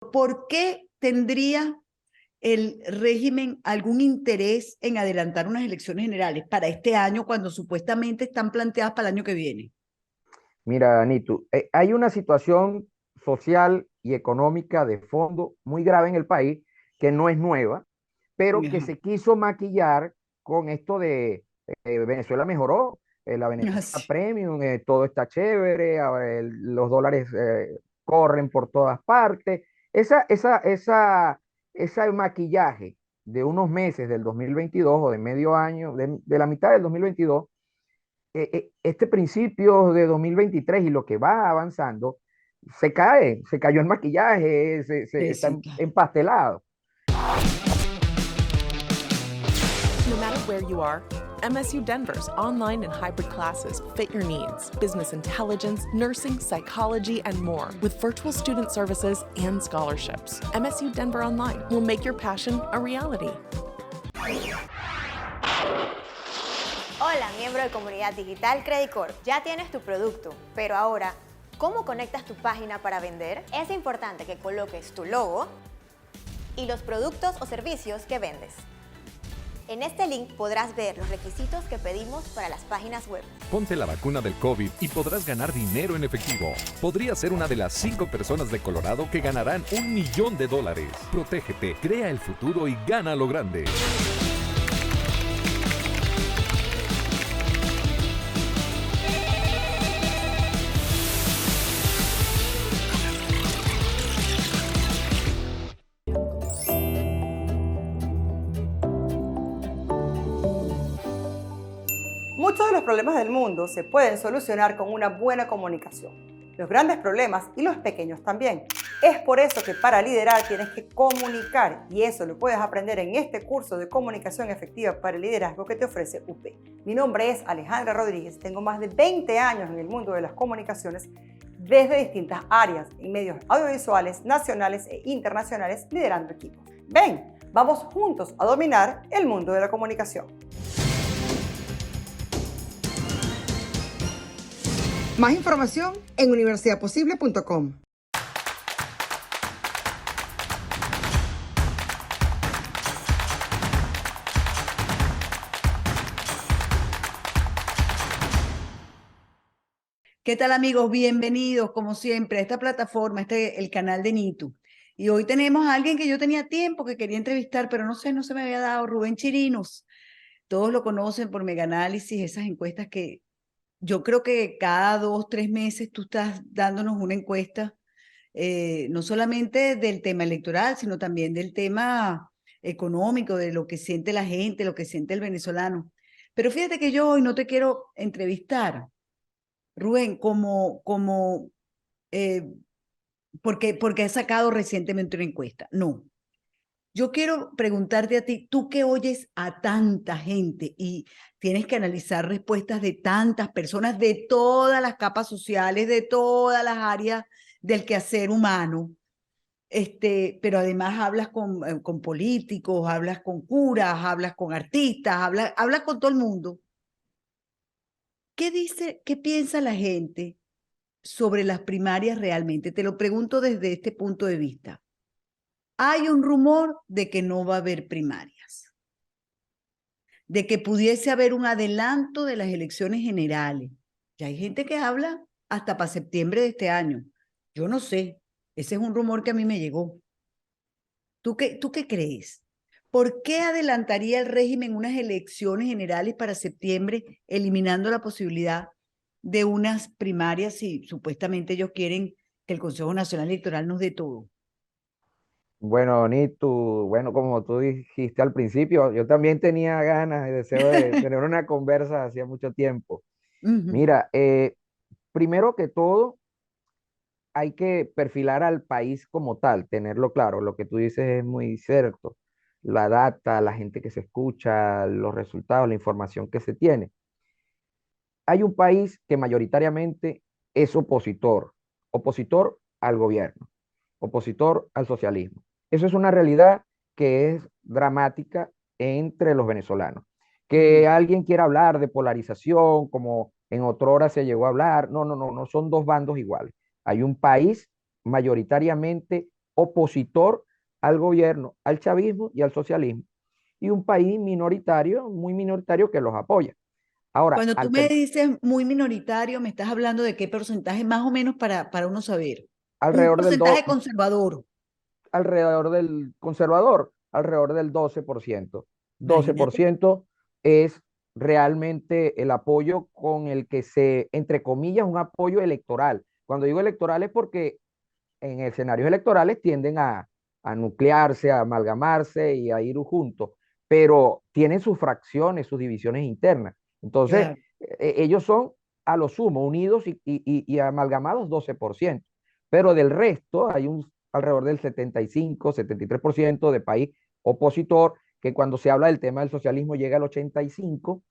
¿Por qué tendría el régimen algún interés en adelantar unas elecciones generales para este año cuando supuestamente están planteadas para el año que viene? Mira, Nitu, hay una situación social y económica de fondo muy grave en el país que no es nueva, pero que Ajá. se quiso maquillar con esto de Venezuela mejoró, la Venezuela Así. Premium, todo está chévere, los dólares corren por todas partes. Ese maquillaje de unos meses del 2022 o de medio año, de la mitad del 2022, este principio de 2023 y lo que va avanzando, se cayó el maquillaje, está Sí, claro. empastelado. No matter where you are, MSU Denver's online and hybrid classes fit your needs. Business intelligence, nursing, psychology, and more with virtual student services and scholarships. MSU Denver Online will make your passion a reality. Hola, miembro de Comunidad Digital Credit Corp. Ya tienes tu producto, pero ahora, ¿cómo conectas tu página para vender? Es importante que coloques tu logo y los productos o servicios que vendes. En este link podrás ver los requisitos que pedimos para las páginas web. Ponte la vacuna del COVID y podrás ganar dinero en efectivo. Podrías ser una de las 5 personas de Colorado que ganarán $1.000.000. Protégete, crea el futuro y gana lo grande. Muchos de los problemas del mundo se pueden solucionar con una buena comunicación. Los grandes problemas y los pequeños también. Es por eso que para liderar tienes que comunicar, y eso lo puedes aprender en este curso de comunicación efectiva para el liderazgo que te ofrece UP. Mi nombre es Alejandra Rodríguez, tengo más de 20 años en el mundo de las comunicaciones desde distintas áreas, en medios audiovisuales, nacionales e internacionales, liderando equipos. Ven, vamos juntos a dominar el mundo de la comunicación. Más información en universidadposible.com. ¿Qué tal, amigos? Bienvenidos, como siempre, a esta plataforma, el canal de Nitu. Y hoy tenemos a alguien que yo tenía tiempo que quería entrevistar, pero no sé, no se me había dado, Rubén Chirinos. Todos lo conocen por Mega Análisis, esas encuestas que yo creo que cada 2, 3 meses tú estás dándonos una encuesta, no solamente del tema electoral, sino también del tema económico, de lo que siente la gente, lo que siente el venezolano. Pero fíjate que yo hoy no te quiero entrevistar, Rubén, eh, porque has sacado recientemente una encuesta. No, yo quiero preguntarte a ti, tú que oyes a tanta gente y tienes que analizar respuestas de tantas personas de todas las capas sociales, de todas las áreas del quehacer humano, pero además hablas con políticos, hablas con curas, hablas con artistas, hablas con todo el mundo. ¿Qué piensa la gente sobre las primarias realmente? Te lo pregunto desde este punto de vista. Hay un rumor de que no va a haber primarias, de que pudiese haber un adelanto de las elecciones generales. Ya hay gente que habla hasta para septiembre de este año. Yo no sé, ese es un rumor que a mí me llegó. ¿Tú qué crees? ¿Por qué adelantaría el régimen unas elecciones generales para septiembre, eliminando la posibilidad de unas primarias si supuestamente ellos quieren que el Consejo Nacional Electoral nos dé todo? Bueno, Nitu, bueno, como tú dijiste al principio, yo también tenía ganas y deseo de tener una conversa hacía mucho tiempo. Ujú. Mira, primero que todo, hay que perfilar al país como tal, tenerlo claro. Lo que tú dices es muy cierto. La data, la gente que se escucha, los resultados, la información que se tiene. Hay un país que mayoritariamente es opositor, opositor al gobierno, opositor al socialismo. Eso es una realidad que es dramática entre los venezolanos. Que Mm. alguien quiera hablar de polarización, como en otrora se llegó a hablar, no, no, no, no son dos bandos iguales. Hay un país mayoritariamente opositor al gobierno, al chavismo y al socialismo, y un país minoritario, muy minoritario, que los apoya. Ahora, Cuando tú me dices muy minoritario, me estás hablando de qué porcentaje más o menos para uno saber. Un alrededor del, porcentaje conservador, alrededor del conservador, alrededor del 12%. imagínate. 12% es realmente el apoyo con el que se, entre comillas, un apoyo electoral. Cuando digo electoral es porque en escenarios electorales tienden a nuclearse, a amalgamarse y a ir juntos, pero tienen sus fracciones, sus divisiones internas. Entonces, Claro. ellos son a lo sumo unidos y amalgamados 12%, pero del resto hay un alrededor del 75, 73% de país opositor, que cuando se habla del tema del socialismo llega al 85%,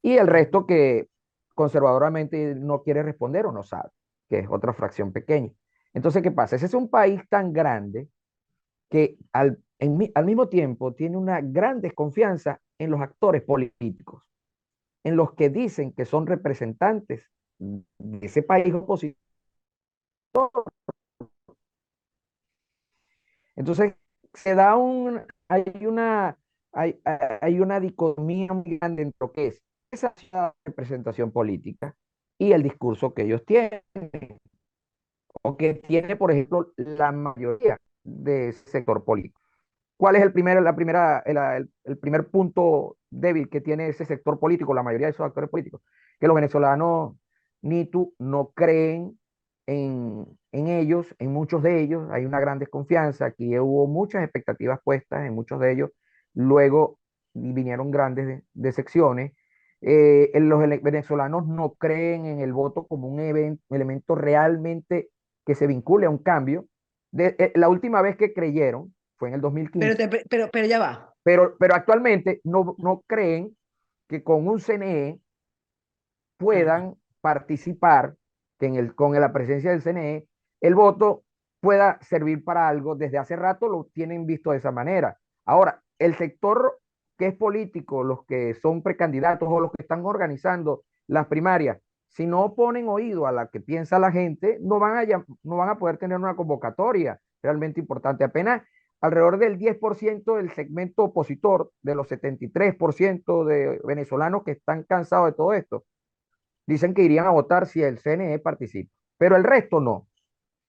y el resto que conservadoramente no quiere responder o no sabe, que es otra fracción pequeña. Entonces, ¿qué pasa? Ese es un país tan grande que al mismo tiempo tiene una gran desconfianza en los actores políticos, en los que dicen que son representantes de ese país opositor. Entonces, se da hay una dicotomía muy grande entre lo que es esa representación política y el discurso que ellos tienen, o que tiene, por ejemplo, la mayoría del sector político. ¿Cuál es el primer punto débil que tiene ese sector político, la mayoría de esos actores políticos? Que los venezolanos, ni tú, no creen en ellos, en muchos de ellos, hay una gran desconfianza. Aquí hubo muchas expectativas puestas en muchos de ellos, luego vinieron grandes decepciones. Los venezolanos no creen en el voto como un elemento realmente que se vincule a un cambio. La última vez que creyeron fue en el 2015, Pero ya va. pero actualmente no creen que con un CNE Ajá. puedan participar, que con la presencia del CNE, el voto pueda servir para algo. Desde hace rato lo tienen visto de esa manera. Ahora, el sector que es político, los que son precandidatos o los que están organizando las primarias, si no ponen oído a la que piensa la gente, no van a poder tener una convocatoria realmente importante. Apenas alrededor del 10% del segmento opositor, de los 73% de venezolanos que están cansados de todo esto, dicen que irían a votar si el CNE participa, pero el resto no.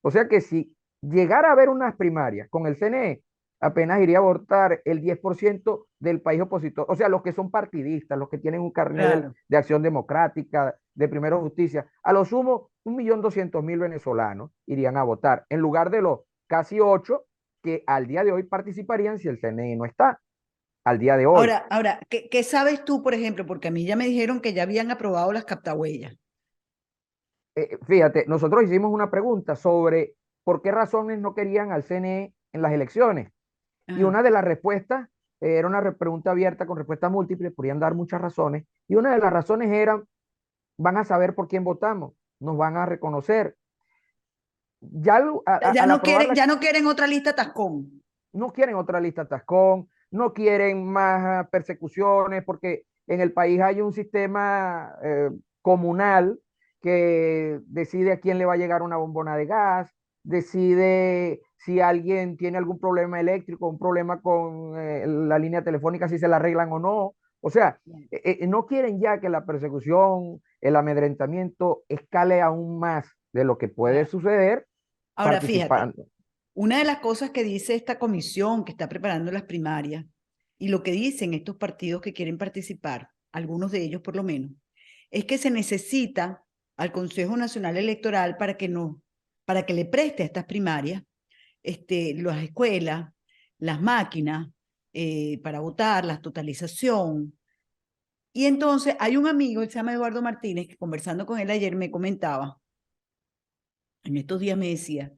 O sea que si llegara a haber unas primarias con el CNE, apenas iría a votar el 10% del país opositor. O sea, los que son partidistas, los que tienen un carnet Claro. de Acción Democrática, de Primero Justicia, a lo sumo 1.200.000 venezolanos irían a votar, en lugar de los casi 8 que al día de hoy participarían si el CNE no está, al día de hoy. Ahora, ¿qué sabes tú, por ejemplo? Porque a mí ya me dijeron que ya habían aprobado las captahuellas. Fíjate, nosotros hicimos una pregunta sobre por qué razones no querían al CNE en las elecciones. Y Ajá. una de las respuestas era una pregunta abierta con respuestas múltiples, podían dar muchas razones. Y una de las razones era, van a saber por quién votamos, nos van a reconocer. Ya al aprobar Ya no quieren otra lista Tascón. no quieren otra lista Tascón, no quieren más persecuciones, porque en el país hay un sistema comunal que decide a quién le va a llegar una bombona de gas, decide si alguien tiene algún problema eléctrico, un problema con la línea telefónica, si se la arreglan o no. O sea, no quieren ya que la persecución, el amedrentamiento escale aún más de lo que puede suceder Ahora, fíjate, participando. una de las cosas que dice esta comisión que está preparando las primarias y lo que dicen estos partidos que quieren participar, algunos de ellos por lo menos, es que se necesita al Consejo Nacional Electoral para que le preste a estas primarias las escuelas, las máquinas para votar, la totalización. Y entonces hay un amigo, él se llama Eduardo Martínez, que conversando con él ayer me comentaba, en estos días me decía,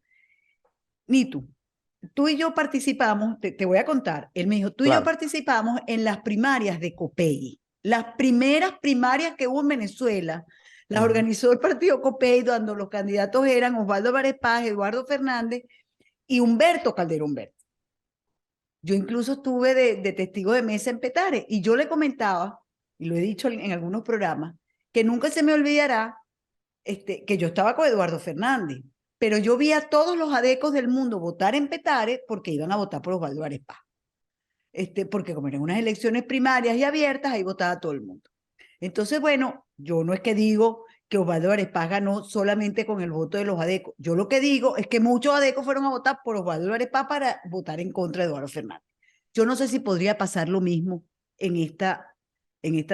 Nitu, tú y yo participamos, te voy a contar, él me dijo, tú y yo Claro. participamos en las primarias de COPEI, las primeras primarias que hubo en Venezuela, las organizó el partido COPEI, donde los candidatos eran Osvaldo Álvarez Paz, Eduardo Fernández y Humberto Calderón Berti. Yo incluso estuve de testigo de mesa en Petare y yo le comentaba, y lo he dicho en algunos programas, que nunca se me olvidará que yo estaba con Eduardo Fernández. pero yo vi a todos los adecos del mundo votar en Petare porque iban a votar por Osvaldo Arepa. Porque como eran unas elecciones primarias y abiertas, ahí votaba todo el mundo. Entonces, bueno, yo no es que digo que Osvaldo Arepa ganó solamente con el voto de los adecos. Yo lo que digo es que muchos adecos fueron a votar por Osvaldo Arepa para votar en contra de Eduardo Fernández. Yo no sé si podría pasar lo mismo en esta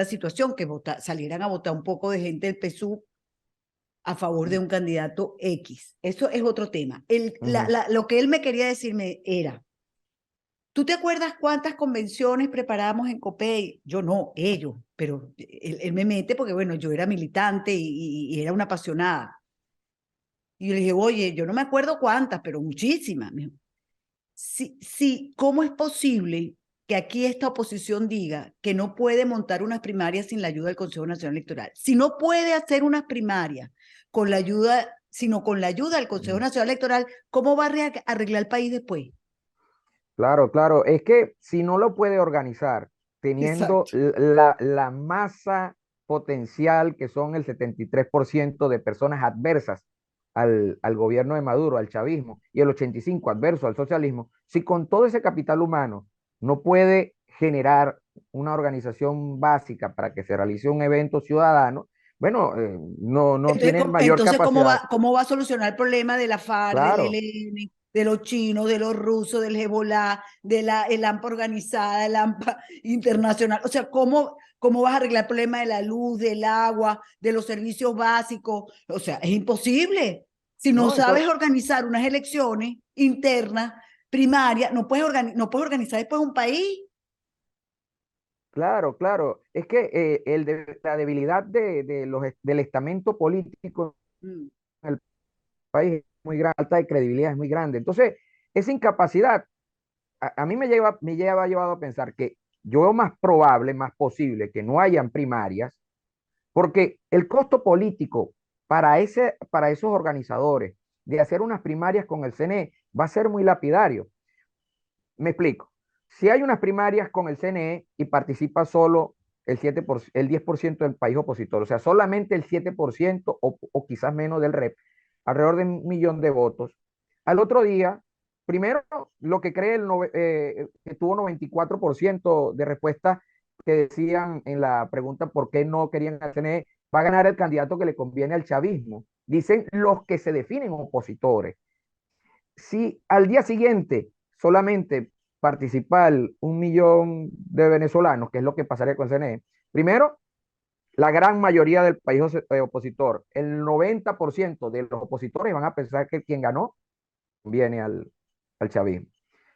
situación, que salieran a votar un poco de gente del PSUV a favor de un candidato X. Eso es otro tema. Lo que él me quería decirme era, ¿tú te acuerdas cuántas convenciones preparábamos en COPEI? Yo no, ellos, pero él me mete porque, bueno, yo era militante y era una apasionada. Y yo le dije, oye, yo no me acuerdo cuántas, pero muchísimas. Me dijo, sí, ¿cómo es posible que aquí esta oposición diga que no puede montar unas primarias sin la ayuda del Consejo Nacional Electoral? Si no puede hacer unas primarias con la ayuda, sino con la ayuda del Consejo Nacional Electoral, ¿cómo va a arreglar el país después? Claro, claro. Es que si no lo puede organizar teniendo Exacto. la masa potencial que son el 73% de personas adversas al gobierno de Maduro, al chavismo, y el 85% adverso al socialismo, si con todo ese capital humano no puede generar una organización básica para que se realice un evento ciudadano, bueno, no Entonces, tiene mayor capacidad. ¿cómo va a solucionar el problema de la FARC, del Claro. ELN, de los chinos, de los rusos, del Hezbollah, de el AMPA organizada, el AMPA internacional? O sea, ¿cómo vas a arreglar el problema de la luz, del agua, de los servicios básicos? O sea, es imposible. Si no ¿No? sabes organizar unas elecciones internas, primarias, no puedes organizar después un país. Claro, claro. Es que la debilidad del estamento político Mm. en el país es muy grande, falta de credibilidad es muy grande. Entonces, esa incapacidad a mí me llevado a pensar que yo veo más probable, más posible que no hayan primarias, porque el costo político para esos organizadores de hacer unas primarias con el CNE va a ser muy lapidario. Me explico. Si hay unas primarias con el CNE y participa solo el 10% del país opositor, o sea, solamente el 7% o quizás menos del REP, alrededor de 1 millón de votos, al otro día, primero, lo que cree que tuvo 94% de respuestas que decían en la pregunta por qué no querían al CNE, va a ganar el candidato que le conviene al chavismo. Dicen los que se definen opositores. Si al día siguiente solamente participan 1 millón de venezolanos, que es lo que pasaría con CNE, primero, la gran mayoría del país opositor, el 90% de los opositores van a pensar que quien ganó viene al chavismo.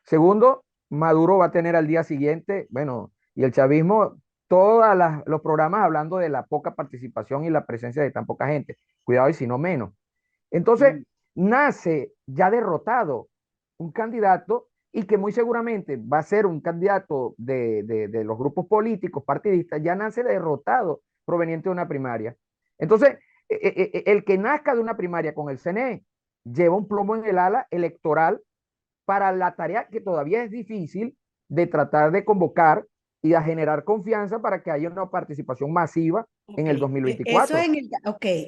Segundo, Maduro va a tener al día siguiente, bueno, y el chavismo, todos los programas hablando de la poca participación y la presencia de tan poca gente. Cuidado y si no menos. Entonces, Mm. nace ya derrotado un candidato y que muy seguramente va a ser un candidato de los grupos políticos, partidistas, ya nace derrotado proveniente de una primaria. Entonces, el que nazca de una primaria con el CNE lleva un plomo en el ala electoral para la tarea que todavía es difícil de tratar de convocar y de generar confianza para que haya una participación masiva en el Eso 2024.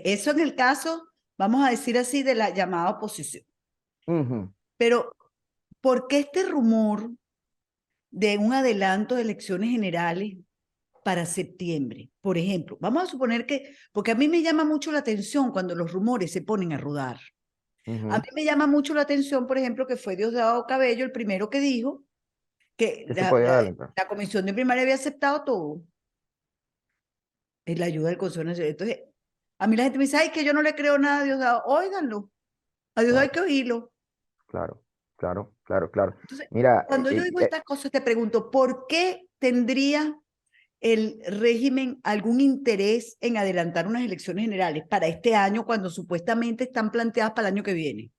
eso en el caso, vamos a decir así, de la llamada oposición. Ujú. Pero, ¿por qué este rumor de un adelanto de elecciones generales para septiembre? Por ejemplo, vamos a suponer porque a mí me llama mucho la atención cuando los rumores se ponen a rodar. A mí me llama mucho la atención, por ejemplo, que fue Diosdado Cabello el primero que dijo que Que se podía adelantar. la comisión de primaria había aceptado todo, es la ayuda del Consejo Nacional. Entonces, a mí la gente me dice, ay, que yo no le creo nada a Diosdado. Óiganlo, a Diosdado hay Claro, que oírlo. claro, claro, claro, claro. Entonces, Mira, cuando yo digo estas cosas, te pregunto, ¿por qué tendría el régimen algún interés en adelantar unas elecciones generales para este año cuando supuestamente están planteadas para el año que viene?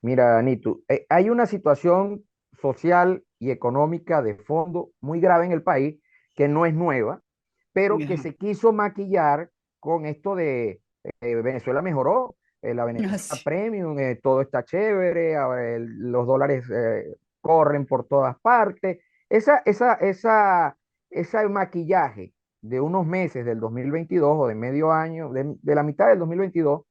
mira, Nitu, hay una situación social y económica de fondo muy grave en el país que no es nueva, pero que Ajá. se quiso maquillar con esto de Venezuela mejoró, la Venezuela Así. Premium, todo está chévere, ahora los dólares corren por todas partes. Ese maquillaje de unos meses del 2022 o de medio año, de la mitad del 2022,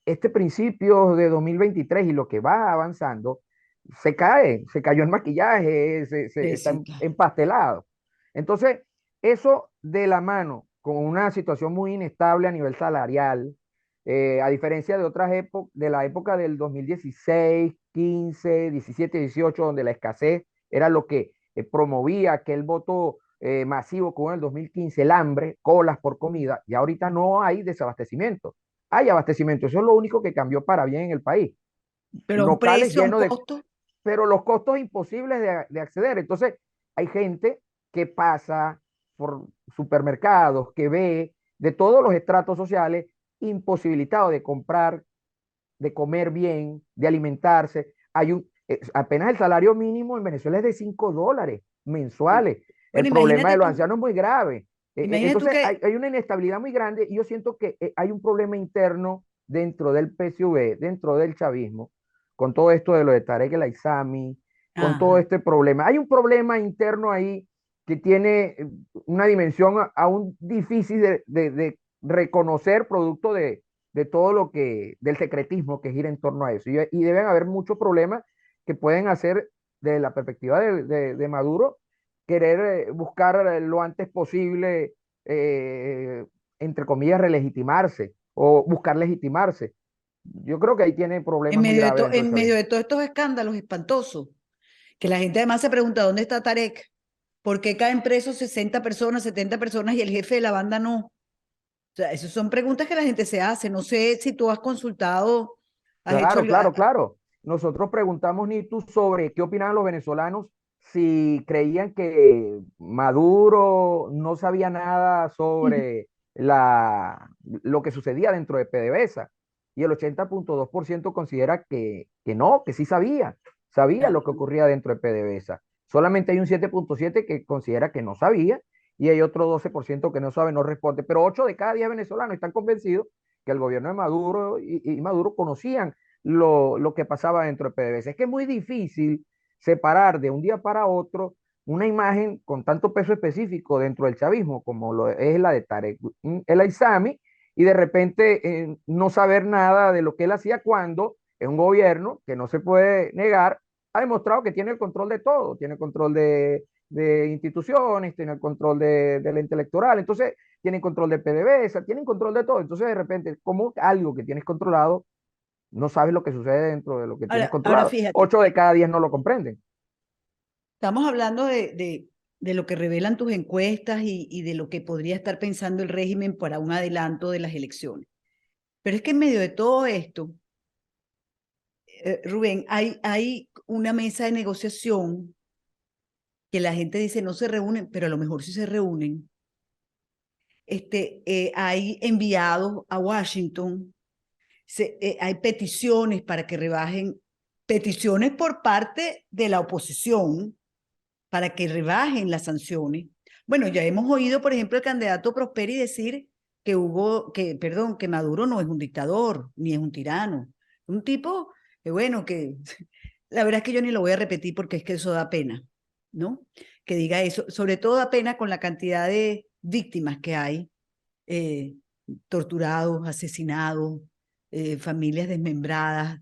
este principio de 2023 y lo que va avanzando, se cayó el maquillaje, está Sí, claro. empastelado. Entonces, eso de la mano con una situación muy inestable a nivel salarial, a diferencia de otras épocas, de la época del 2016, 15, 17, 18, donde la escasez era lo que promovía aquel voto masivo como en el 2015, el hambre, colas por comida, y ahorita no hay desabastecimiento, hay abastecimiento. Eso es lo único que cambió para bien en el país. Pero a un Locales precio, a un llenos de, costo. pero los costos imposibles de acceder. Entonces, hay gente que pasa por supermercados, que ve de todos los estratos sociales imposibilitados de comprar, de comer bien, de alimentarse. Apenas el salario mínimo en Venezuela es de $5 Sí. mensuales. El Bueno, problema de imagínate los tú, ancianos es muy grave. imagínate tú Entonces, que, hay una inestabilidad muy grande y yo siento que hay un problema interno dentro del PSV, dentro del chavismo, con todo esto de lo de Tarek El Aissami, con todo ajá, este problema. Hay un problema interno ahí que tiene una dimensión aún difícil de reconocer producto de todo lo que, del secretismo que gira en torno a eso. Y deben haber muchos problemas que pueden hacer, de la perspectiva de Maduro, querer buscar lo antes posible, eh, entre comillas, relegitimarse o buscar legitimarse. Yo creo que ahí tiene problemas muy graves dentro del en medio chavismo. de todos estos escándalos espantosos, que la gente además se pregunta, ¿dónde está Tarek? ¿Por qué caen presos 60 personas, 70 personas y el jefe de la banda no? O sea, esas son preguntas que la gente se hace. No sé si tú has consultado, has hecho Claro, algo. claro, claro. Nosotros preguntamos, Nitu, sobre qué opinaban los venezolanos, si creían que Maduro no sabía nada sobre lo que sucedía dentro de PDVSA. Y el 80,2% considera que no, que sí sabía lo que ocurría dentro de PDVSA. Solamente hay un 7,7% que considera que no sabía y hay otro 12% que no sabe, no responde. Pero 8 de cada 10 venezolanos están convencidos que el gobierno de Maduro y Maduro conocían lo que pasaba dentro de PDVSA. Es que es muy difícil separar de un día para otro una imagen con tanto peso específico dentro del chavismo como lo es la de Tarek El Aissami y de repente no saber nada de lo que él hacía cuando es un gobierno que no se puede negar, ha demostrado que tiene el control de todo, tiene el control de instituciones, tiene el control de la intelectoral, entonces tienen control de PDVSA, tienen control de todo. Entonces, de repente, como algo que tienes controlado, no sabes lo que sucede dentro de lo que tienes Ahora controlado. fíjate, 8 de cada 10 no lo comprenden. estamos hablando de lo que revelan tus encuestas y de lo que podría estar pensando el régimen para un adelanto de las elecciones. Pero es que en medio de todo esto, Rubén, hay una mesa de negociación que la gente dice no se reúnen, pero a lo mejor sí se reúnen. Hay enviados a Washington, hay peticiones para que rebajen, peticiones por parte de la oposición para que rebajen las sanciones. Bueno, ya hemos oído, por ejemplo, el candidato Prosperi decir perdón, que Maduro no es un dictador, ni es un tirano. Un tipo, bueno, que la verdad es que yo ni lo voy a repetir porque es que eso da pena, ¿no? Que diga eso. Sobre todo da pena con la cantidad de víctimas que hay, eh, torturados, asesinados, familias desmembradas,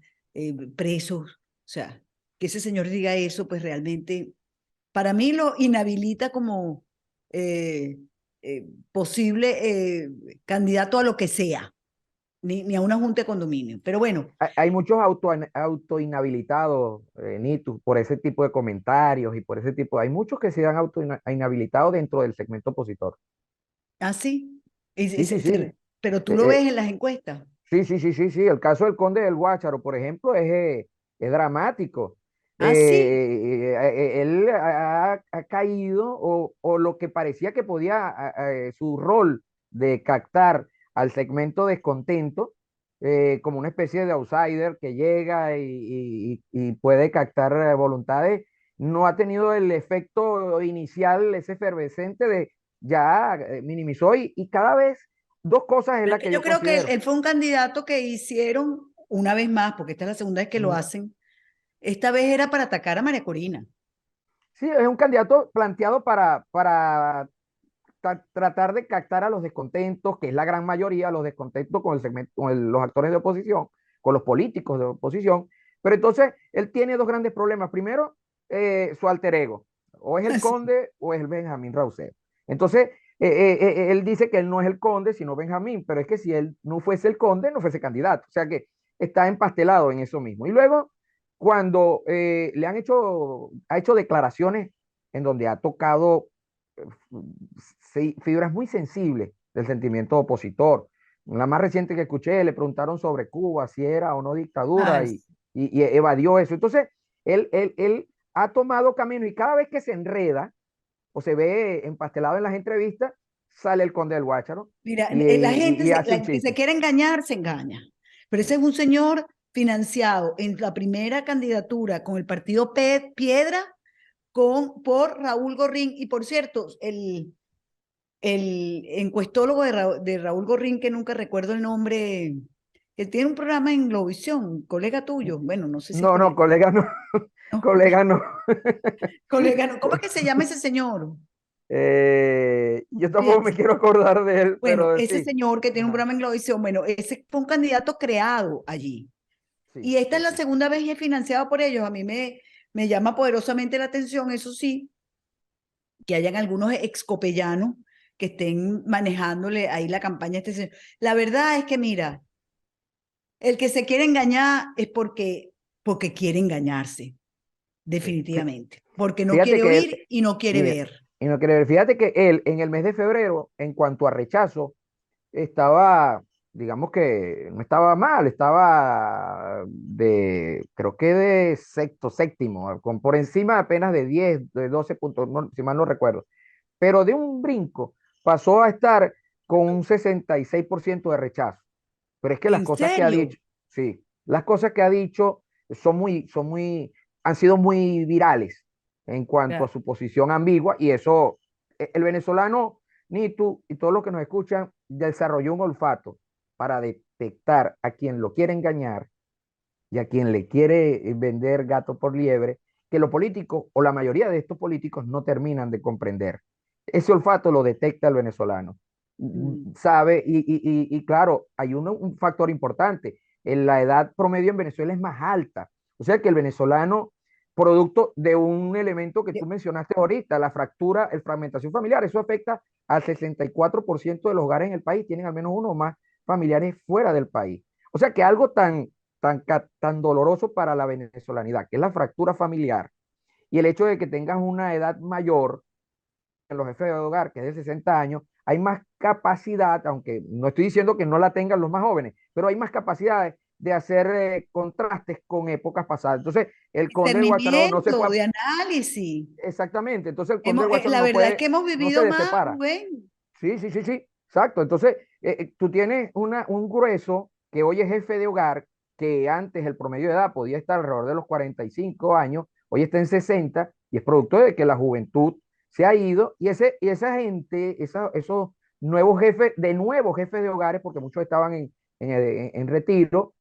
presos. O sea, que ese señor diga eso, pues realmente para mí lo inhabilita como posible candidato a lo que sea, ni a una junta de condominio. Pero bueno, Hay muchos autoinhabilitados, Nitu, por ese tipo de comentarios y por ese tipo. Hay muchos que se han autoinhabilitado dentro del segmento opositor. así. Sí, sí, sí. Pero tú Eh, lo ves eh, en las encuestas. Sí, sí, sí, sí, sí. El caso del Conde del Guácharo, por ejemplo, es dramático. Así. Él ha caído o lo que parecía que podía, su rol de captar al segmento descontento, como una especie de outsider que llega y puede captar voluntades, no ha tenido el efecto inicial, ese efervescente de ya minimizó y cada vez dos cosas es Pero es la que que yo yo creo que considero. él fue un candidato que hicieron una vez más, porque esta es la segunda vez que lo Ujú. hacen. Esta vez era para atacar a María Corina. Sí, es un candidato planteado para tratar de captar a los descontentos, que es la gran mayoría, los descontentos con el segmento, los actores de oposición, con los políticos de oposición. Pero entonces él tiene dos grandes problemas. Primero, su alter ego. O es el Sí. conde o es el Benjamín Rausset. Entonces, él dice que él no es el conde, sino Benjamín, pero es que si él no fuese el conde, no fuese candidato. O sea que está empastelado en eso mismo. Y luego, cuando ha hecho declaraciones en donde ha tocado fibras muy sensibles del sentimiento opositor. La más reciente que escuché, le preguntaron sobre Cuba, si era o no dictadura, Ay, y evadió eso. Entonces, él ha tomado camino y cada vez que se enreda o se ve empastelado en las entrevistas, sale el conde del Guácharo mira, y, la gente, hace un la que se chiste. quiere engañar, se engaña. Pero ese es un señor financiado en la primera candidatura con el partido Piedra por Raúl Gorrín. Y por cierto, el encuestólogo de Raúl Gorrín, que nunca recuerdo el nombre, que tiene un programa en Globovisión, colega tuyo. Bueno, no sé si es No, no, colega. colega, no, No, colega, no. colega, no. ¿Cómo es que se llama ese señor? Yo tampoco me quiero acordar de él, Bueno, pero ese sí. señor que tiene un Ajá, programa en Globovisión, bueno, ese fue un candidato creado allí. sí, Y esta es sí, la sí. segunda vez y es financiado por ellos. A mí me llama poderosamente la atención, eso sí, que hayan algunos excopellanos que estén manejándole ahí la campaña a este señor. La verdad es que, mira, el que se quiere engañar es porque quiere engañarse, Sí. definitivamente. Porque no Fíjate quiere que él, oír y no quiere mira, ver. y no quiere ver, fíjate que él en el mes de febrero, en cuanto a rechazo, estaba, digamos que no estaba mal, estaba creo que de sexto, séptimo, por encima apenas de 10 de 12 puntos, si mal no recuerdo. Pero de un brinco pasó a estar con un 66% de rechazo. Pero es que las ¿En cosas que ha serio? dicho, sí, las cosas que ha dicho han sido muy virales en cuanto a Ya. su posición ambigua y eso, el venezolano, ni tú y todos los que nos escuchan, desarrolló un olfato para detectar a quien lo quiere engañar y a quien le quiere vender gato por liebre, que los políticos o la mayoría de estos políticos no terminan de comprender. Ese olfato lo detecta el venezolano, Mm. sabe, y claro, hay un factor importante, la edad promedio en Venezuela es más alta, o sea que el venezolano, producto de un elemento que tú mencionaste ahorita, la fragmentación familiar, eso afecta al 64% de los hogares en el país, tienen al menos uno o más familiares fuera del país. O sea que algo tan doloroso para la venezolanidad, que es la fractura familiar, y el hecho de que tengas una edad mayor en los jefes de hogar, que es de 60 años, hay más capacidad, aunque no estoy diciendo que no la tengan los más jóvenes, pero hay más capacidades de hacer contrastes con épocas pasadas. Entonces, el conde del Guacharo no se Discernimiento, puede, de análisis. exactamente, entonces el conde del Guacharo La no verdad es puede, que hemos no se vivido más, separa. Rubén. Sí, sí, sí, sí, exacto. Entonces, tú tienes un grueso que hoy es jefe de hogar, que antes el promedio de edad podía estar alrededor de los 45 años, hoy está en 60 y es producto de que la juventud se ha ido y esa gente, esos nuevos jefes de hogares, porque muchos estaban en retiro,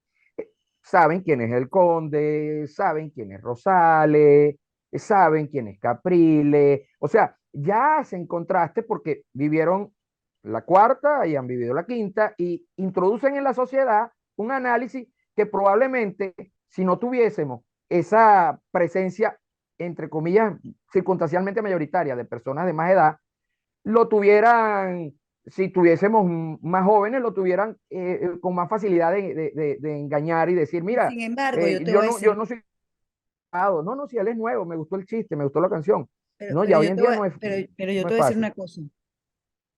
saben quién es el conde, saben quién es Rosales, saben quién es Capriles, o sea, ya hacen contraste porque vivieron la cuarta y han vivido la quinta y introducen en la sociedad un análisis que probablemente si no tuviésemos esa presencia, entre comillas, circunstancialmente mayoritaria de personas de más edad, lo tuvieran, si tuviésemos más jóvenes, lo tuvieran con más facilidad de engañar y decir, mira, Sin embargo, yo te voy a yo decir, no soy... No, no, si él es nuevo, me gustó el chiste, me gustó la canción. pero, No, pero ya hoy yo en te día voy, no es, pero yo no te es voy a decir fácil. una cosa.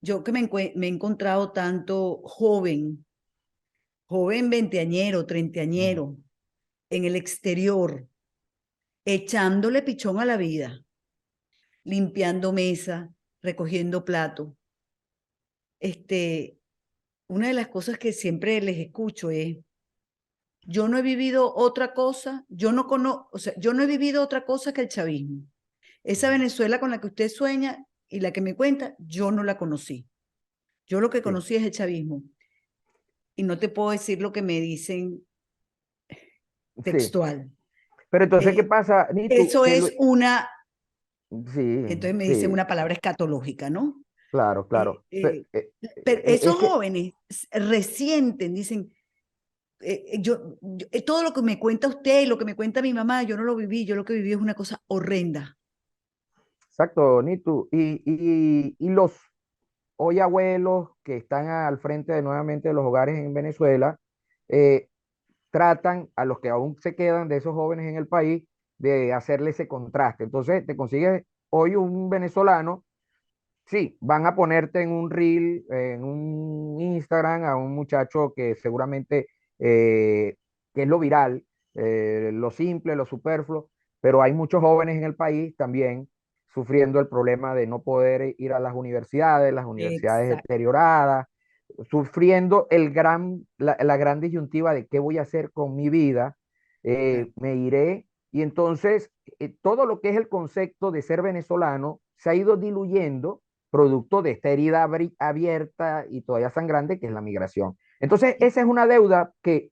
Yo que me he encontrado tanto joven veinteañero, Ujú. treintañero, en el exterior, echándole pichón a la vida, limpiando mesa, recogiendo plato. Este, una de las cosas que siempre les escucho es, yo no he vivido otra cosa, o sea, yo no he vivido otra cosa que el chavismo. Esa Venezuela con la que usted sueña y la que me cuenta, yo no la conocí. Yo lo que Sí, conocí es el chavismo. Y no te puedo decir lo que me dicen sí. textual. Pero entonces, ¿qué Eh, pasa, Nitu? eso es una, Sí, entonces me dicen sí, una palabra escatológica, ¿no? claro, Eh, claro. eh, pero esos Es que, jóvenes resienten, dicen, todo lo que me cuenta usted y lo que me cuenta mi mamá, yo no lo viví, yo lo que viví es una cosa horrenda. exacto, Nitu. Y los hoy abuelos que están al frente de nuevamente de los hogares en Venezuela, eh, tratan a los que aún se quedan de esos jóvenes en el país de hacerle ese contraste. Entonces, te consigues hoy un venezolano. Sí, van a ponerte en un reel, en un Instagram, a un muchacho que seguramente, que es lo viral, lo simple, lo superfluo, pero hay muchos jóvenes en el país también sufriendo el problema de no poder ir a las universidades Exacto. deterioradas, sufriendo la gran disyuntiva de qué voy a hacer con mi vida, me iré, y entonces todo lo que es el concepto de ser venezolano se ha ido diluyendo producto de esta herida abierta y todavía sangrante que es la migración. Entonces, esa es una deuda que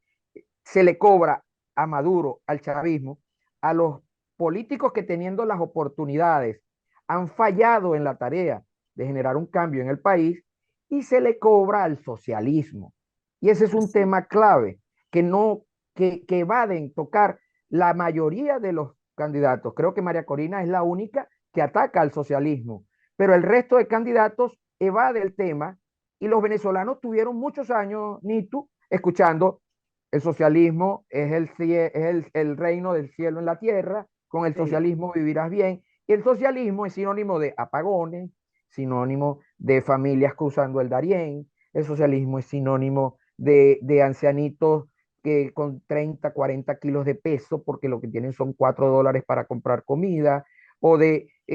se le cobra a Maduro, al chavismo, a los políticos que teniendo las oportunidades han fallado en la tarea de generar un cambio en el país y se le cobra al socialismo. Y ese es un Así. tema clave que no, que evaden tocar la mayoría de los candidatos. Creo que María Corina es la única que ataca al socialismo, pero el resto de candidatos evade el tema y los venezolanos tuvieron muchos años, Nitu, escuchando el socialismo es el reino del cielo en la tierra, con el Sí. socialismo vivirás bien, y el socialismo es sinónimo de apagones, sinónimo de familias cruzando el Darién, el socialismo es sinónimo de ancianitos que con 30, 40 kilos de peso, porque lo que tienen son $4 para comprar comida, o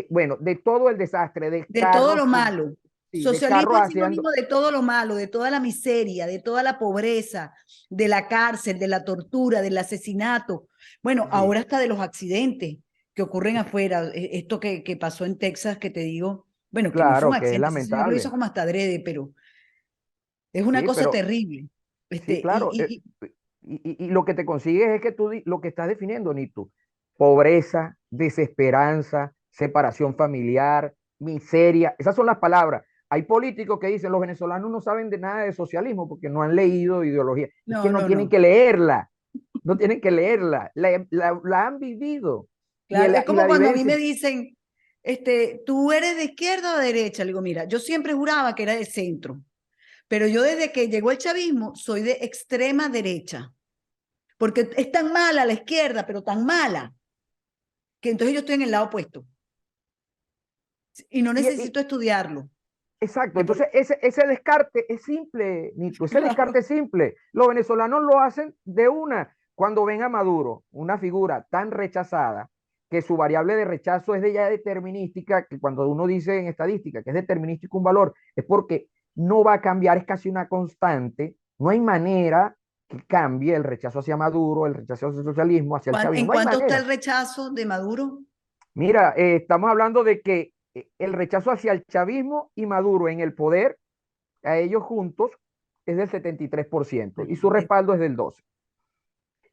bueno, de todo el desastre, de De todo carros, lo malo. sí, de Socialismo carros es haciendo, sinónimo de todo lo malo, de toda la miseria, de toda la pobreza, de la cárcel, de la tortura, del asesinato. Bueno, sí, ahora hasta de los accidentes que ocurren afuera. Esto que pasó en Texas, que te digo, bueno, que no fue un claro, que es accidente, ese señor lo hizo lamentable, como hasta adrede, pero es una sí, cosa pero terrible. sí, Este, claro. Y lo que te consigues es que lo que estás definiendo, Nitu, pobreza, desesperanza, separación familiar, miseria, esas son las palabras. Hay políticos que dicen, los venezolanos no saben de nada de socialismo porque no han leído ideología. Es que no, no no, tienen no. que leerla, no tienen que leerla, la han vivido. Claro, es Y como la cuando a mí me vivencia, dicen, ¿tú eres de izquierda o de derecha? Le digo, mira, yo siempre juraba que era de centro. Pero yo desde que llegó el chavismo soy de extrema derecha, porque es tan mala la izquierda, pero tan mala, que entonces yo estoy en el lado opuesto y no y, necesito estudiarlo. exacto, De por- entonces ese descarte es simple, Nico, ese descarte Claro. es simple. Los venezolanos lo hacen de una. Cuando ven a Maduro, una figura tan rechazada, que su variable de rechazo es de ya determinística, que cuando uno dice en estadística que es determinístico un valor, es porque no va a cambiar, es casi una constante, no hay manera que cambie el rechazo hacia Maduro, el rechazo hacia el socialismo, hacia el chavismo, ¿En no hay cuánto está el manera. rechazo de Maduro? Mira, estamos hablando de que el rechazo hacia el chavismo y Maduro en el poder a ellos juntos es del 73% y su respaldo es del 12%.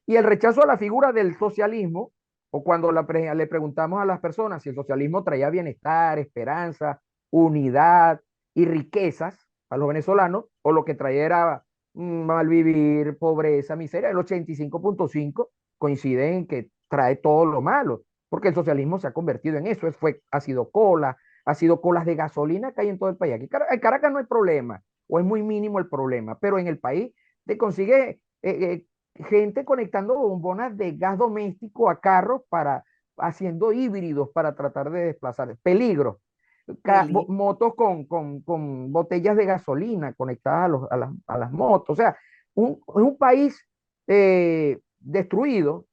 Y el rechazo a la figura del socialismo, o cuando le preguntamos a las personas si el socialismo traía bienestar, esperanza, unidad y riquezas a los venezolanos, o lo que traía era malvivir, pobreza, miseria, el 85.5 coincide en que trae todo lo malo, porque el socialismo se ha convertido en eso, ha sido colas de gasolina que hay en todo el país. Aquí en Caracas no hay problema, o es muy mínimo el problema, pero en el país te consigue gente conectando bombonas de gas doméstico a carros haciendo híbridos para tratar de desplazar. Peligro. Feliz. Motos con botellas de gasolina conectadas a las motos. O sea, un país destruido,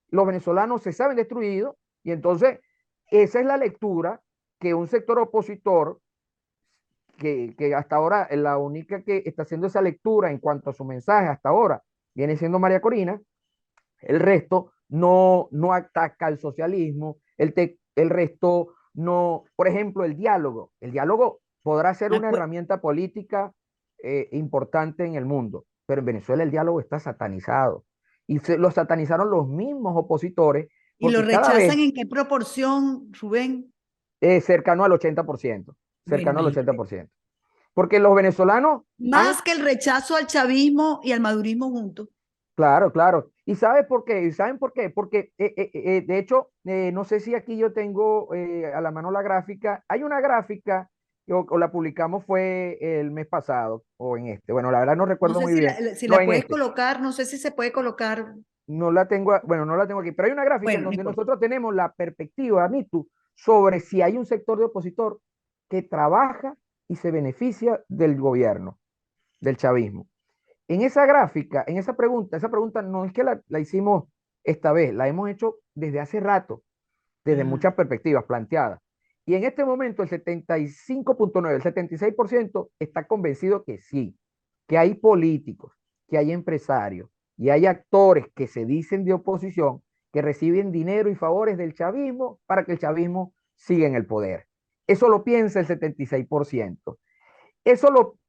los venezolanos se saben destruidos, y entonces esa es la lectura que un sector opositor, que hasta ahora la única que está haciendo esa lectura en cuanto a su mensaje hasta ahora viene siendo María Corina. El resto no ataca al socialismo, el resto no, por ejemplo, el diálogo podrá ser una Acu- herramienta política importante en el mundo, pero en Venezuela el diálogo está satanizado y lo satanizaron los mismos opositores ¿Y lo porque cada rechazan vez en qué proporción, Rubén? es cercano al 80%. Bueno, cercano al imagínate. 80%. Porque los venezolanos han. Más que el rechazo al chavismo y al madurismo juntos. Claro, claro. ¿Y sabes por qué? ¿Y saben por qué? Porque, de hecho, no sé si aquí yo tengo a la mano la gráfica. Hay una gráfica, o la publicamos fue el mes pasado, o en este. Bueno, la verdad no No recuerdo sé muy si bien. si No, la en puedes este. colocar, no sé si se puede colocar. No la tengo, bueno, no la tengo aquí, pero hay una gráfica en Bueno, no donde importa. nosotros tenemos la perspectiva, Mitu, sobre si hay un sector de opositor que trabaja y se beneficia del gobierno, del chavismo. En esa gráfica, en esa pregunta no es que la hicimos esta vez, la hemos hecho desde hace rato, desde Ajá. muchas perspectivas planteadas. Y en este momento el 75.9, el 76% está convencido que sí, que hay políticos, que hay empresarios y hay actores que se dicen de oposición que reciben dinero y favores del chavismo para que el chavismo siga en el poder. Eso lo piensa el 76%.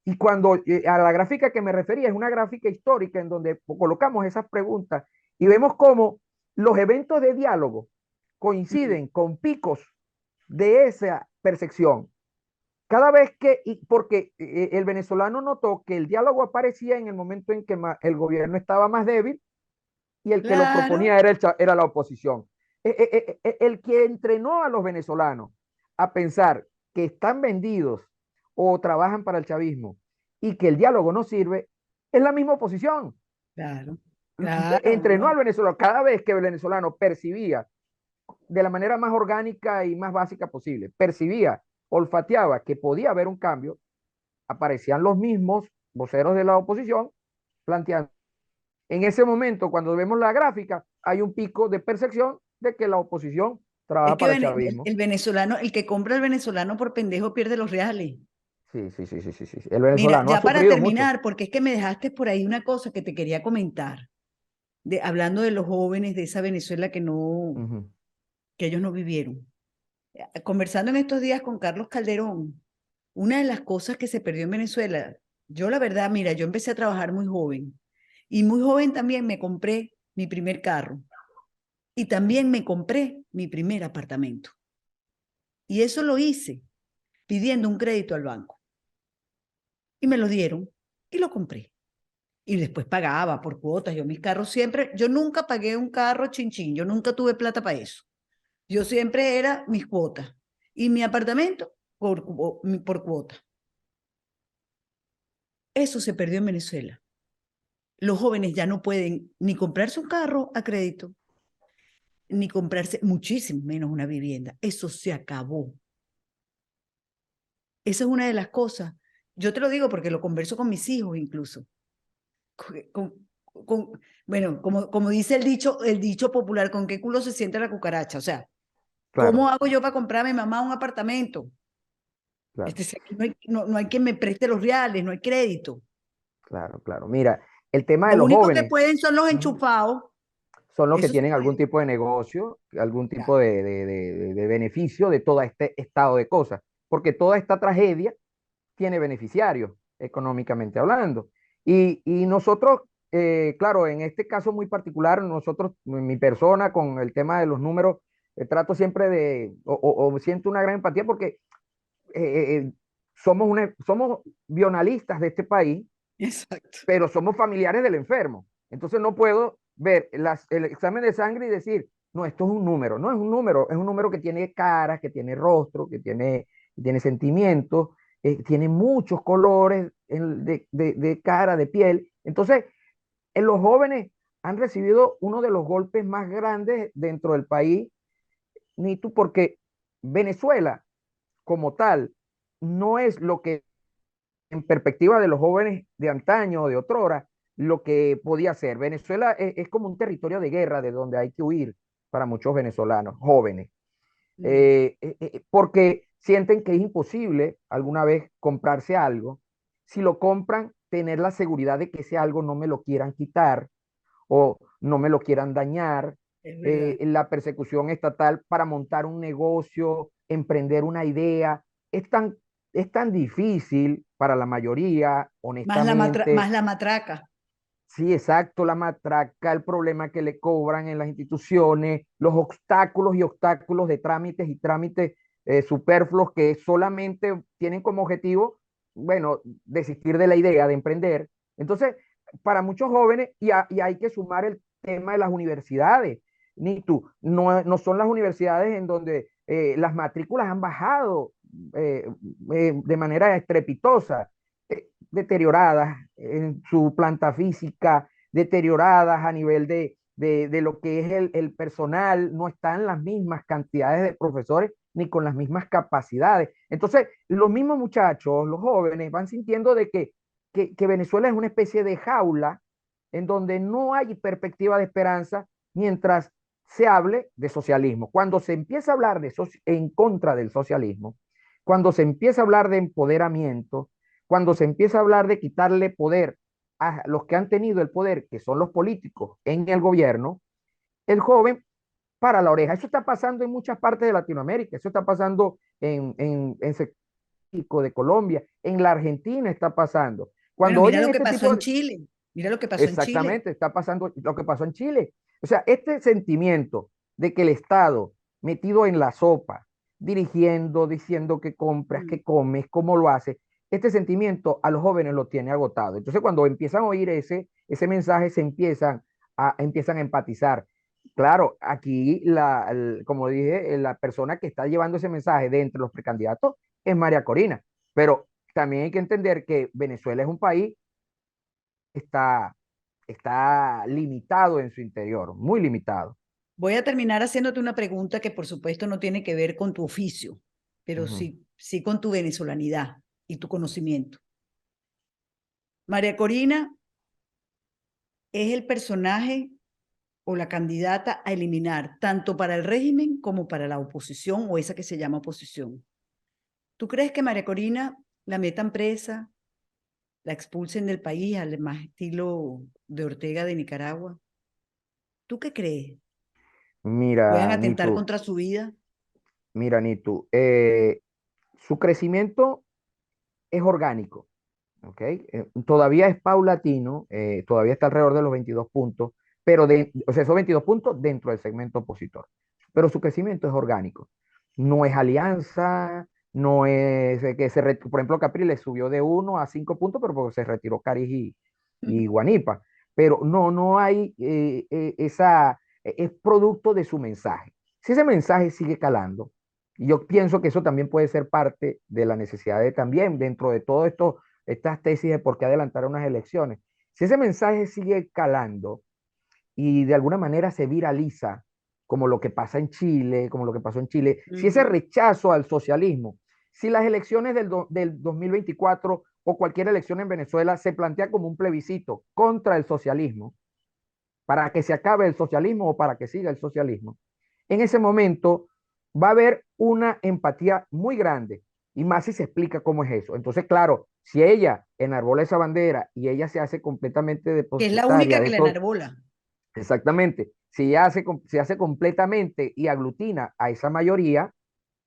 Y cuando a la gráfica que me refería es una gráfica histórica en donde colocamos esas preguntas y vemos cómo los eventos de diálogo Ujú. coinciden con picos de esa percepción. Cada vez que, porque el venezolano notó que el diálogo aparecía en el momento en que el gobierno estaba más débil y el que lo Claro. proponía era la oposición. El que entrenó a los venezolanos a pensar que están vendidos o trabajan para el chavismo y que el diálogo no sirve, es la misma oposición. Claro, claro, Entrenó al ¿no? venezolano cada vez que el venezolano percibía de la manera más orgánica y más básica posible, percibía, olfateaba que podía haber un cambio, aparecían los mismos voceros de la oposición planteando. En ese momento, cuando vemos la gráfica, hay un pico de percepción de que la oposición Es trabaja que para el chavismo. el venezolano, el que compra el venezolano por pendejo pierde los reales. Sí, sí, sí, sí, sí, sí. El Mira, venezolano ha ya para sufrido mucho. terminar, porque es que me dejaste por ahí una cosa que te quería comentar, hablando de los jóvenes de esa Venezuela Ujú. que ellos no vivieron. Conversando en estos días con Carlos Calderón, una de las cosas que se perdió en Venezuela, yo la verdad, mira, yo empecé a trabajar muy joven y muy joven también me compré mi primer carro y también me compré mi primer apartamento. Y eso lo hice pidiendo un crédito al banco y me lo dieron y lo compré. Y después pagaba por cuotas. Yo mis carros siempre, yo nunca pagué un carro chinchín, yo nunca tuve plata para eso. Yo siempre era mis cuotas y mi apartamento por cuota. Eso se perdió en Venezuela. Los jóvenes ya no pueden ni comprarse un carro a crédito, ni comprarse muchísimo menos una vivienda. Eso se acabó. Esa es una de las cosas. Yo te lo digo porque lo converso con mis hijos incluso. Con, bueno, como dice el dicho popular, ¿con qué culo se siente la cucaracha? O sea, Claro, ¿cómo hago yo para comprar a mi mamá un apartamento? claro, Si aquí no hay quien me preste los reales, no hay crédito. claro, claro. Mira, el tema de Lo los único que jóvenes pueden son los ujú, enchufados. son los que Eso sí tienen algún puede. tipo de negocio, algún Claro. tipo de beneficio de todo este estado de cosas, porque toda esta tragedia tiene beneficiarios, económicamente hablando. Y nosotros, claro, en este caso muy particular, nosotros, mi persona, con el tema de los números, trato siempre o siento una gran empatía porque somos bionalistas de este país, Exacto. pero somos familiares del enfermo. Entonces no puedo ver el examen de sangre y decir, no, esto es un número. No es un número, es un número que tiene caras, que tiene rostro, que tiene sentimientos, tiene muchos colores de cara, de piel. Entonces, en los jóvenes han recibido uno de los golpes más grandes dentro del país, Nitu, porque Venezuela como tal no es lo que en perspectiva de los jóvenes de antaño o de otrora, lo que podía ser. Venezuela es como un territorio de guerra de donde hay que huir para muchos venezolanos jóvenes, porque sienten que es imposible alguna vez comprarse algo. Si lo compran, tener la seguridad de que ese algo no me lo quieran quitar o no me lo quieran dañar. Es verdad. La persecución estatal para montar un negocio, emprender una idea, es tan difícil para la mayoría, Más honestamente. la matraca. Sí, exacto, la matraca, el problema que le cobran en las instituciones, los obstáculos y obstáculos de trámites y trámites superfluos que solamente tienen como objetivo, bueno, desistir de la idea de emprender. Entonces, para muchos jóvenes, y hay que sumar el tema de las universidades. Ni tú, no son las universidades en donde las matrículas han bajado de manera estrepitosa, deterioradas en su planta física, deterioradas a nivel de lo que es el personal, no están las mismas cantidades de profesores ni con las mismas capacidades. Entonces, los mismos muchachos, los jóvenes, van sintiendo de que Venezuela es una especie de jaula en donde no hay perspectiva de esperanza mientras se hable de socialismo. Cuando se empieza a hablar en contra del socialismo, cuando se empieza a hablar de empoderamiento, cuando se empieza a hablar de quitarle poder a los que han tenido el poder, que son los políticos en el gobierno, el joven para la oreja. Eso está pasando en muchas partes de Latinoamérica, eso está pasando en México, de Colombia, en la Argentina está pasando. Cuando Bueno, mira oyen lo que este pasó tipo en de... Chile. Mira lo que pasó en Chile. Exactamente, está pasando lo que pasó en Chile. O sea, este sentimiento de que el Estado metido en la sopa, dirigiendo, diciendo qué compras, qué comes, cómo lo hace, este sentimiento a los jóvenes lo tiene agotado. Entonces, cuando empiezan a oír ese mensaje, empiezan a empatizar. Claro, aquí, como dije, la persona que está llevando ese mensaje de entre los precandidatos es María Corina, pero también hay que entender que Venezuela es un país está, está limitado en su interior, muy limitado. Voy a terminar haciéndote una pregunta que por supuesto no tiene que ver con tu oficio, pero sí con tu venezolanidad y tu conocimiento. María Corina es el personaje o la candidata a eliminar tanto para el régimen como para la oposición o esa que se llama oposición. ¿Tú crees que María Corina la metan presa, la expulsen del país al más estilo de Ortega de Nicaragua? ¿Tú qué crees? ¿Puedan Mira, atentar Nitu, contra su vida? mira, Nitu, su crecimiento es orgánico, ¿ok? Todavía es paulatino, todavía está alrededor de los 22 puntos, pero o sea, esos 22 puntos dentro del segmento opositor, pero su crecimiento es orgánico. No es alianza, no es por ejemplo, Capriles subió de 1 a 5 puntos, pero porque se retiró Caris y Guanipa, pero no hay es producto de su mensaje. Si ese mensaje sigue calando, y yo pienso que eso también puede ser parte de la necesidad de también, dentro de todo esto, estas tesis de por qué adelantar unas elecciones. Si ese mensaje sigue calando y de alguna manera se viraliza, como lo que pasa en Chile, como lo que pasó en Chile, si ese rechazo al socialismo, si las elecciones del 2024 o cualquier elección en Venezuela se plantea como un plebiscito contra el socialismo, para que se acabe el socialismo o para que siga el socialismo, en ese momento va a haber una empatía muy grande y más si se explica cómo es eso. Entonces, claro, si ella enarbola esa bandera y ella se hace completamente Que es la depositaria única de que la eso, enarbola. exactamente, si ella se hace completamente y aglutina a esa mayoría,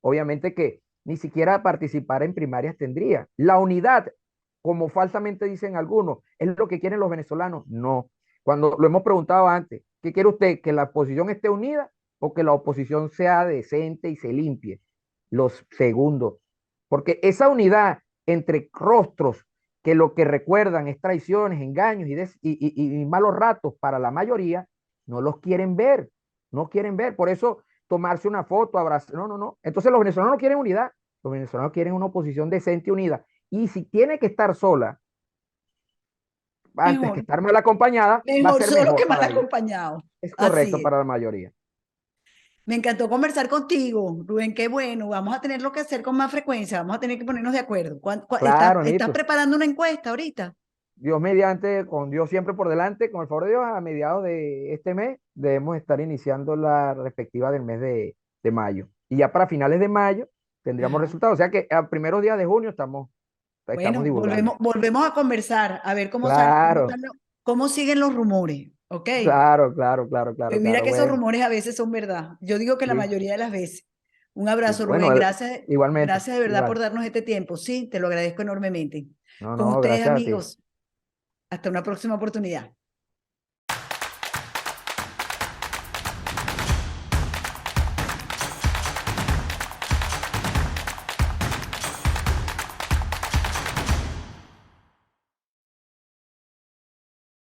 obviamente que ni siquiera participar en primarias tendría. La unidad, como falsamente dicen algunos, es lo que quieren los venezolanos. No. Cuando lo hemos preguntado antes, ¿qué quiere usted? ¿Que la oposición esté unida o que la oposición sea decente y se limpie? Los segundos. Porque esa unidad entre rostros que lo que recuerdan es traiciones, engaños y malos ratos para la mayoría, no los quieren ver. No quieren ver. Por eso tomarse una foto, abrazar. No. Entonces los venezolanos no quieren unidad. Los venezolanos quieren una oposición decente y unida. Y si tiene que estar sola, antes que Mejor, estar mal acompañada, va a mejor ser solo que mejor mal para ella. acompañado. Es correcto Así es. para la mayoría. Me encantó conversar contigo, Rubén, qué bueno. Vamos a tenerlo que hacer con más frecuencia, vamos a tener que ponernos de acuerdo. Claro, ¿Estás Nito. preparando una encuesta ahorita? Dios mediante, con Dios siempre por delante, con el favor de Dios, a mediados de este mes debemos estar iniciando la respectiva del mes de mayo. Y ya para finales de mayo tendríamos Ajá. resultados. O sea que a primeros días de junio estamos Bueno, divulgando. volvemos a conversar, a ver Claro, cómo siguen los rumores, ¿ok? claro. Mira que esos Bueno, rumores a veces son verdad. Yo digo que la sí, mayoría de las veces. Un sí. abrazo, Bueno, Rubén. Gracias, igualmente, gracias de verdad por igual. darnos este tiempo. Sí, te lo agradezco enormemente. Con No, ustedes, gracias a ti. amigos, hasta una próxima oportunidad.